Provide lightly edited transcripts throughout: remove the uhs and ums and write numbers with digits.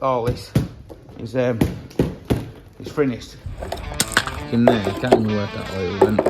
All this is finished. In there, you can't even work out how it went.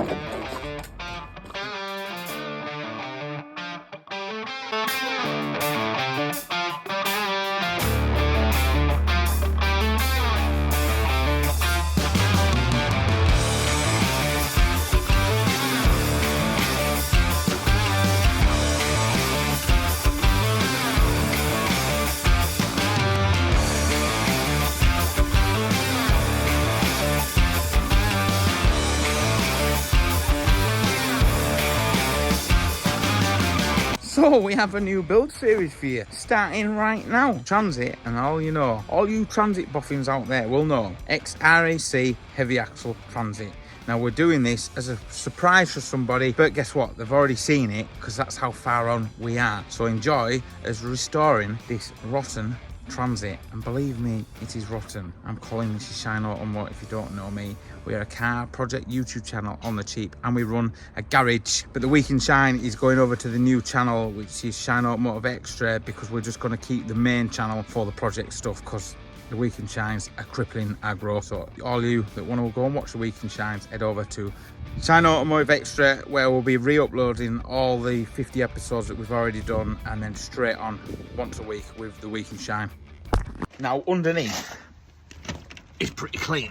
So we have a new build series for you, starting right now. Transit, and all you transit boffins out there will know, XRAC heavy axle transit. Now we're doing this as a surprise for somebody, but guess what? They've already seen it because that's how far on we are. So enjoy us restoring this rotten transit, and believe me, it is rotten. I'm calling this Shineautomotive. If you don't know me, we are a car project YouTube channel on the cheap, and we run a garage. But the Week in Shine is going over to the new channel, which is Shineautomotive Extra, because we're just going to keep the main channel for the project stuff, because the Week in Shines are crippling our growth. So all you that want to go and watch the Week in Shines, head over to Shineautomotive Extra, where we'll be re-uploading all the 50 episodes that we've already done, and then straight on once a week with the Week in Shine. Now underneath is pretty clean.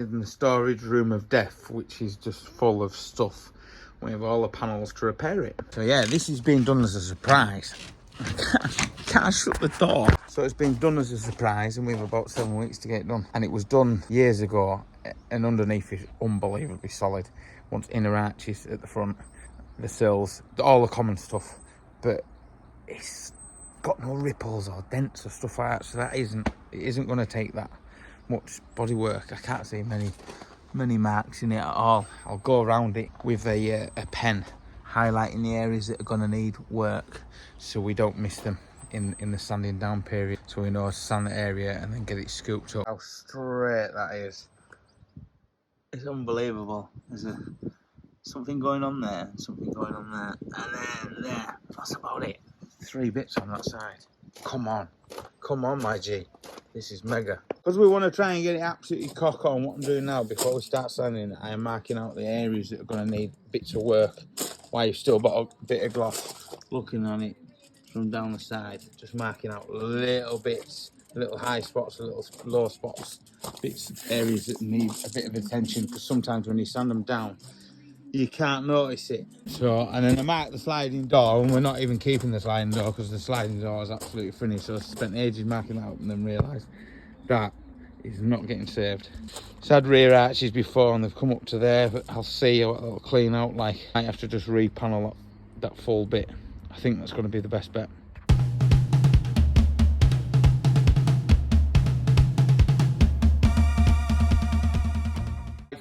In the storage room of death, which is just full of stuff. We have all the panels to repair it. So yeah, this is being done as a surprise. I can't shut the door. So it's been done as a surprise, and we have about 7 weeks to get it done. And it was done years ago, and underneath is unbelievably solid. Once inner arches at the front, the sills, all the common stuff. But it's got no ripples or dents or stuff like that, so it isn't going to take that much body work. I can't see many marks in it at all. I'll go around it with a pen, highlighting the areas that are going to need work, so we don't miss them in the sanding down period. So we know to sand the area and then get it scooped up. How straight that is! It's unbelievable. There's something going on there, something going on there, and then there. That's about it. 3 bits on that side. Come on, my G. This is mega. Because we want to try and get it absolutely cock on, what I'm doing now, before we start sanding, I am marking out the areas that are going to need bits of work, while you've still got a bit of gloss. Looking on it from down the side, just marking out little bits, little high spots, little low spots, bits, areas that need a bit of attention, because sometimes when you sand them down, you can't notice it. So, and then I marked the sliding door, and we're not even keeping the sliding door because the sliding door is absolutely finished. So I spent ages marking that up and then realised that is not getting saved. It's had rear arches before and they've come up to there, but I'll see what it'll clean out like. I have to just repanel that full bit. I think that's going to be the best bet.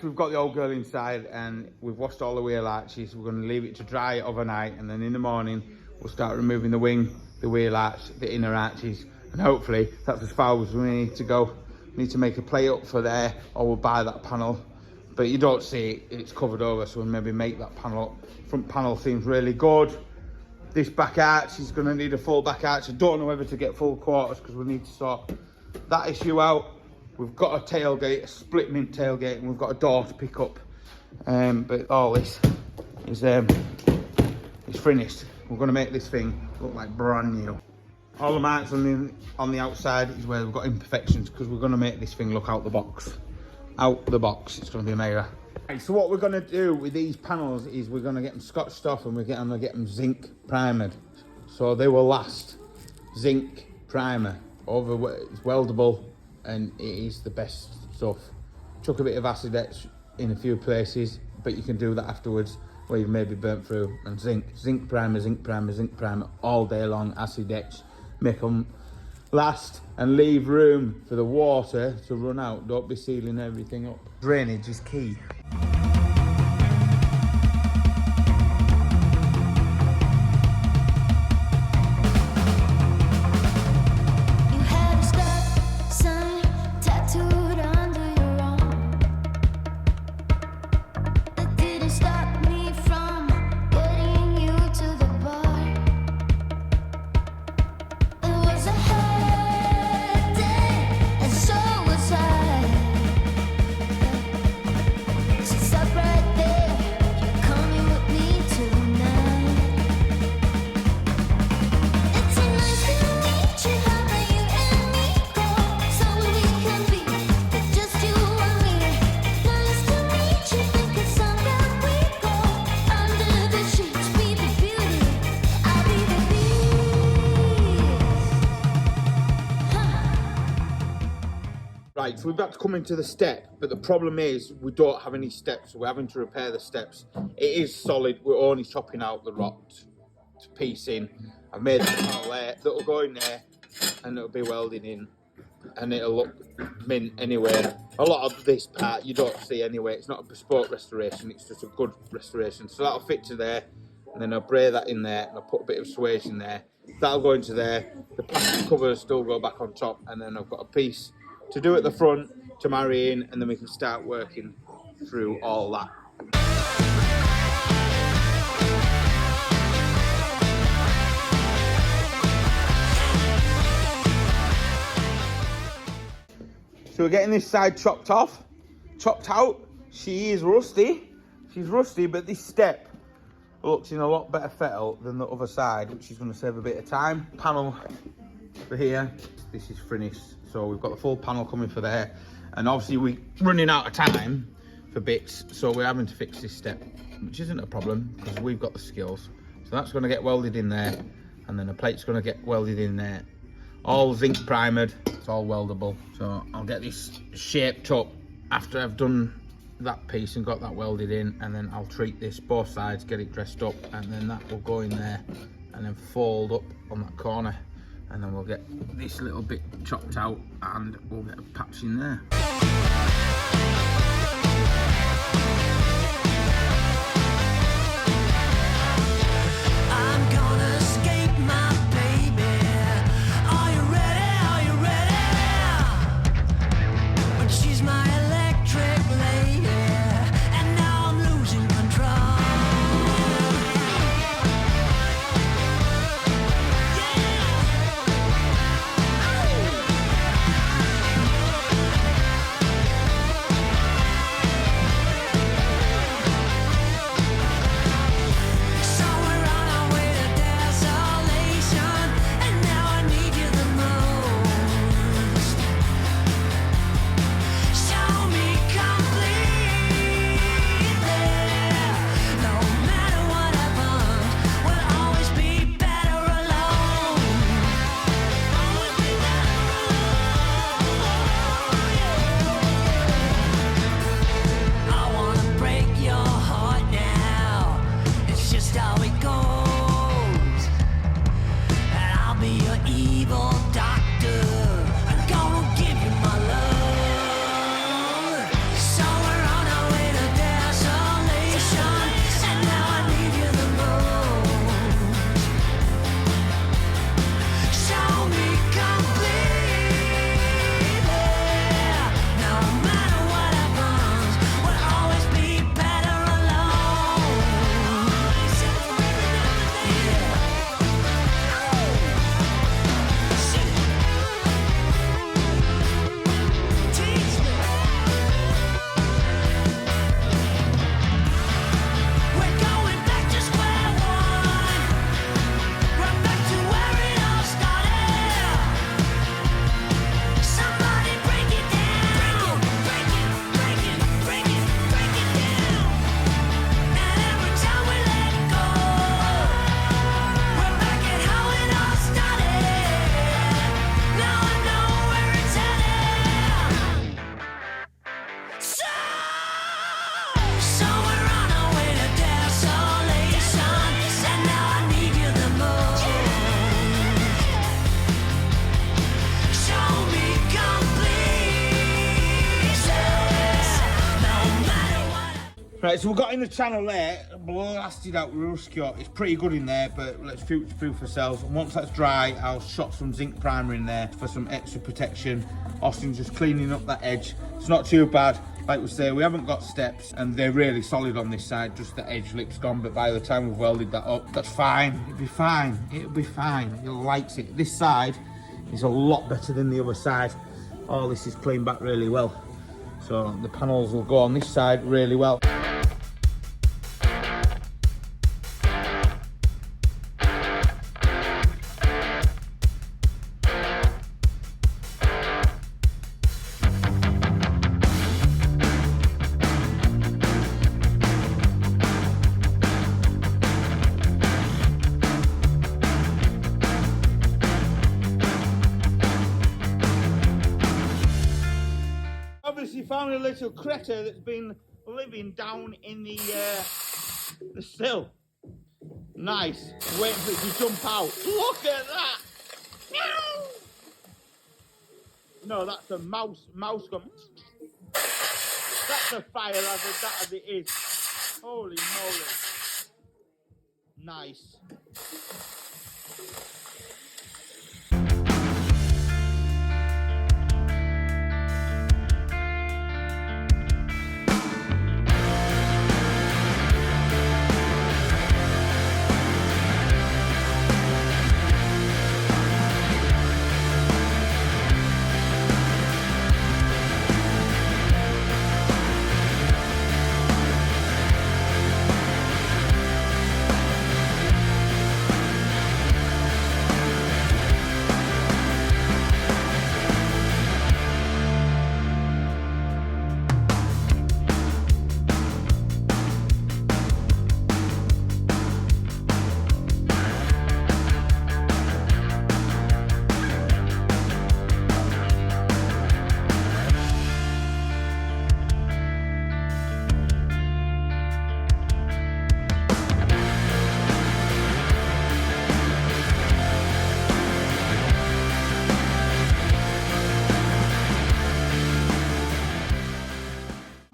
We've got the old girl inside and we've washed all the wheel arches. We're going to leave it to dry overnight, and then in the morning we'll start removing the wing, the wheel arch, the inner arches, and hopefully that's as far as we need to go. We need to make a plate up for there, or we'll buy that panel, but you don't see it, it's covered over, so we'll maybe make that panel up. Front panel seems really good. This back arch is going to need a full back arch. I don't know whether to get full quarters because we need to sort that issue out. We've got a tailgate, a split mint tailgate, and we've got a door to pick up. But all this is finished. We're going to make this thing look like brand new. All the marks on the outside is where we've got imperfections, because we're going to make this thing look out the box. Out the box, it's going to be mega. Right, so what we're going to do with these panels is we're going to get them scotched off, and we're going to get them zinc primered. So they will last. Zinc primer, it's weldable, and it is the best stuff. Chuck a bit of acid etch in a few places, but you can do that afterwards where you've maybe burnt through. And zinc primer all day long, acid etch, make them last and leave room for the water to run out. Don't be sealing everything up. Drainage is key. Right, so we've had to come into the step, but the problem is we don't have any steps, so we're having to repair the steps. It is solid, we're only chopping out the rock to piece in. I've made a panel there that'll go in there and it'll be welded in and it'll look mint anyway. A lot of this part you don't see anyway, it's not a bespoke restoration, it's just a good restoration. So that'll fit to there, and then I'll bray that in there and I'll put a bit of swage in there. That'll go into there, the plastic covers still go back on top, and then I've got a piece to do at the front to marry in, and then we can start working through all that. So we're getting this side chopped out. She is rusty. She's rusty, but this step looks in a lot better fettle than the other side, which is going to save a bit of time. Panel for here, this is finished. So we've got the full panel coming for there. And obviously we're running out of time for bits, so we're having to fix this step, which isn't a problem because we've got the skills. So that's going to get welded in there, and then the plate's going to get welded in there. All zinc primered, it's all weldable. So I'll get this shaped up after I've done that piece and got that welded in, and then I'll treat this both sides, get it dressed up, and then that will go in there and then fold up on that corner, and then we'll get this little bit chopped out and we'll get a patch in there. Right, so we've got in the channel there, blasted out Ruscot. It's pretty good in there, but let's future-proof ourselves. And once that's dry, I'll shot some zinc primer in there for some extra protection. Austin's just cleaning up that edge. It's not too bad. Like we say, we haven't got steps, and they're really solid on this side. Just the edge lip's gone, but by the time we've welded that up, that's fine. It'll be fine. It'll be fine. You'll like it. This side is a lot better than the other side. All this is cleaned back really well. So the panels will go on this side really well. found a little critter that's been living down in the sill. Nice. Waiting for it to jump out. Look at that! Meow! No, that's a mouse. Mouse going. That's a fire hazard, that as it is. Holy moly. Nice.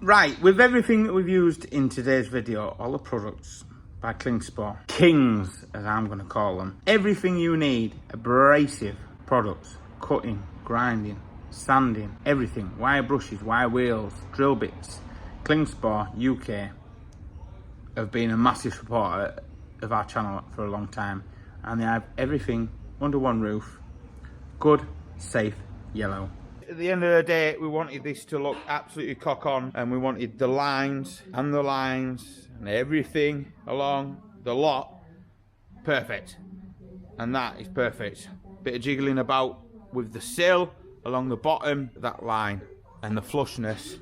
Right, with everything that we've used in today's video, all the products by Klingspor, Kings as I'm going to call them, everything you need, abrasive products, cutting, grinding, sanding, everything, wire brushes, wire wheels, drill bits, Klingspor UK have been a massive supporter of our channel for a long time, and they have everything under one roof, good, safe, yellow. At the end of the day, we wanted this to look absolutely cock on, and we wanted the lines and everything along the lot perfect, and that is perfect. Bit of jiggling about with the sill along the bottom, that line, and the flushness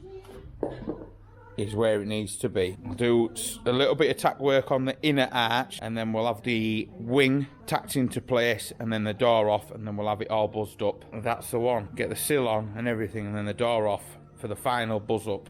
is where it needs to be. We'll do a little bit of tack work on the inner arch, and then we'll have the wing tacked into place, and then the door off, and then we'll have it all buzzed up. That's the one. Get the sill on and everything, and then the door off for the final buzz up.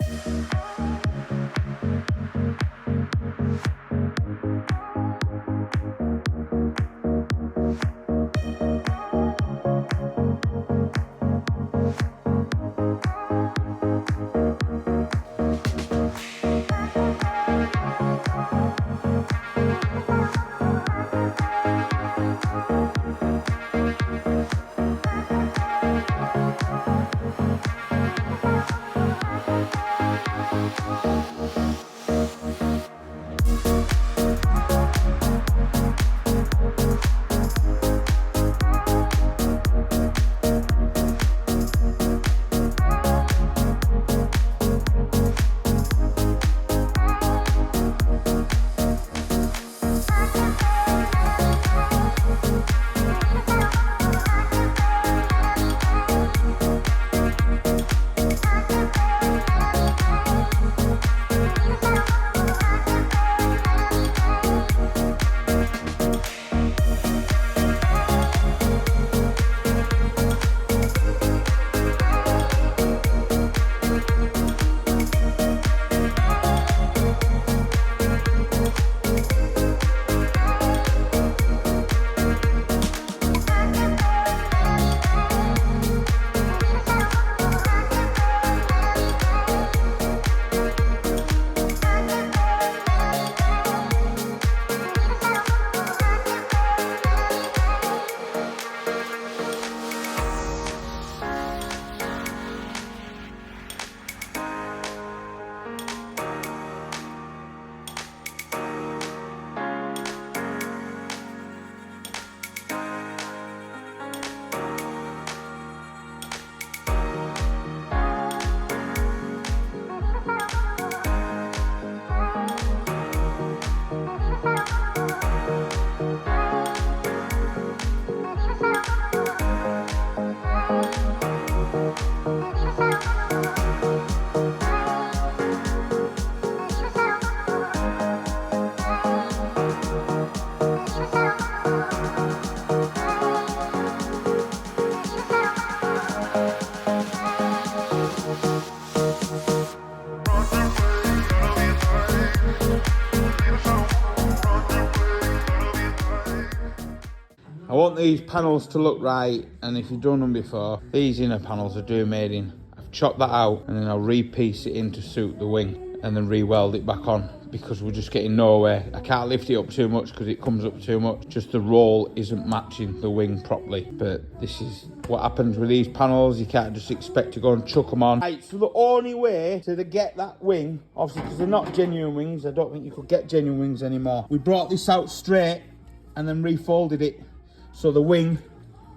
want these panels to look right, and if you've done them before, these inner panels are doing made in. I've chopped that out and then I'll re-piece it in to suit the wing and then re-weld it back on, because we're just getting nowhere. I can't lift it up too much because it comes up too much. Just the roll isn't matching the wing properly. But this is what happens with these panels. You can't just expect to go and chuck them on. Right, so the only way to get that wing, obviously because they're not genuine wings, I don't think you could get genuine wings anymore. We brought this out straight and then refolded it so the wing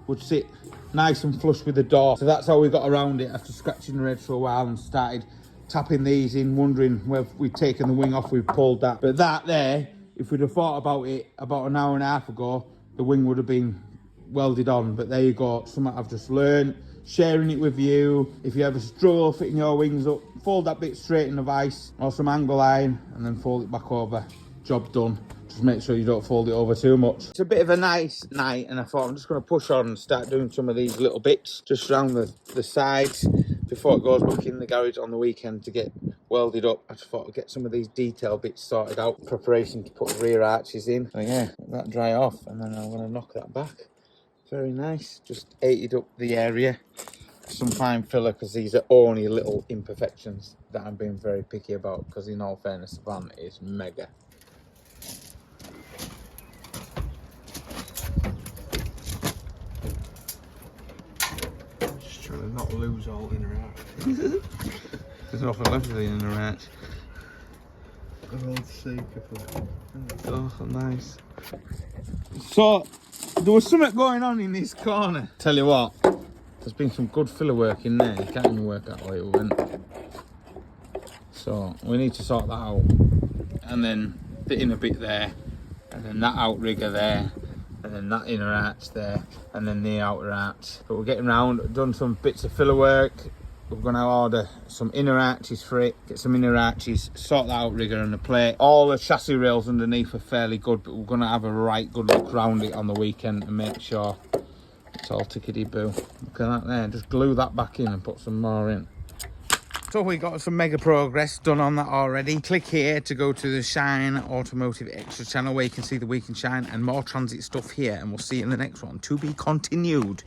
would sit nice and flush with the door. So that's how we got around it after scratching the edge for a while and started tapping these in, wondering whether we'd taken the wing off, we pulled that. But that there, if we'd have thought about it about an hour and a half ago, the wing would have been welded on. But there you go, something I've just learned, sharing it with you. If you ever struggle fitting your wings up, fold that bit straight in the vise or some angle iron and then fold it back over. Job done. Just make sure you don't fold it over too much. It's a bit of a nice night and I thought I'm just going to push on and start doing some of these little bits just around the sides before it goes back in the garage on the weekend to get welded up. I just thought I'd get some of these detail bits sorted out, preparation to put the rear arches in. So yeah, let that dry off and then I'm going to knock that back. Very nice. Just aided up the area. Some fine filler, because these are only little imperfections that I'm being very picky about, because in all fairness, the van is mega. Just trying to not lose all inner arch. There's nothing left of the inner arch. Good old Seeker for Oh, nice. So, there was something going on in this corner. Tell you what, there's been some good filler work in there. You can't even work out how it went. So, we need to sort that out. And then the inner bit there. And then that outrigger there. And then that inner arch there. And then the outer arch. But we're getting round, done some bits of filler work. We're going to order some inner arches for it, get some inner arches, sort the outrigger and the plate. All the chassis rails underneath are fairly good, but we're going to have a right good look around it on the weekend and make sure it's all tickety-boo. Look at that there, just glue that back in and put some more in. So we got some mega progress done on that already. Click here to go to the Shineautomotive Extra channel where you can see the week in Shine and more transit stuff here, and we'll see you in the next one. To be continued.